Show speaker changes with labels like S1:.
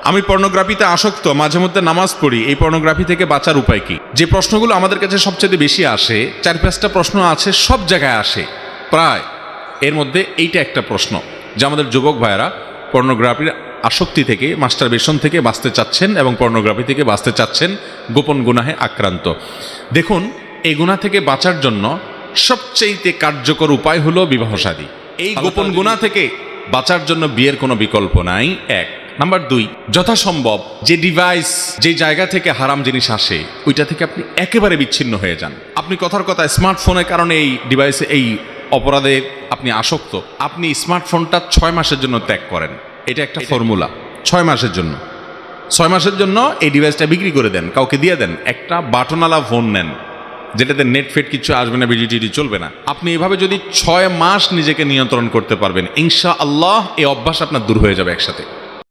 S1: আমি পর্নোগ্রাফিতে আসক্ত, মাঝে মধ্যে নামাজ পড়ি, এই পর্নোগ্রাফি থেকে বাঁচার উপায় কি? যে প্রশ্নগুলো আমাদের কাছে সবচেয়ে বেশি আসে, 4-5টা প্রশ্ন আছে, সব জায়গায় আসে প্রায়। এর মধ্যে এইটা একটা প্রশ্ন যে আমাদের যুবক ভাইয়েরা পর্নোগ্রাফির আসক্তি থেকে, মাস্টারবেশন থেকে বাঁচতে চাচ্ছেন এবং পর্নোগ্রাফি থেকে বাঁচতে চাচ্ছেন, গোপন গুনাহে আক্রান্ত। দেখুন, এই গুনাহ থেকে বাঁচার জন্য সবচেয়ে কার্যকর উপায় হলো বিবাহ শাদী। এই গোপন গুনাহ থেকে বাঁচার জন্য বিয়ের কোনো বিকল্প নাই, এক। নাম্বার 2, যথাসম্ভব যে ডিভাইস, যে জায়গা থেকে হারাম জিনিস আসে, ওইটা থেকে আপনি একেবারে বিচ্ছিন্ন হয়ে যান। আপনি কথার কথা স্মার্টফোনের কারণে এই ডিভাইসে, এই অপরাধে আপনি আসক্ত, আপনি স্মার্টফোনটা 6 মাসের জন্য ত্যাগ করেন। এটা একটা ফর্মুলা। 6 মাসের জন্য, 6 মাসের জন্য এই ডিভাইসটা বিক্রি করে দেন, কাউকে দিয়ে দেন। একটা বাটনওয়ালা ফোন নেন, যেটাতে নেট ফেট কিছু আসবে না, বিডিটিডি চলবে না। আপনি এভাবে যদি 6 মাস নিজেকে নিয়ন্ত্রণ করতে পারবেন, ইনশাআল্লাহ এই অভ্যাস আপনার দূর হয়ে যাবে একসাথে।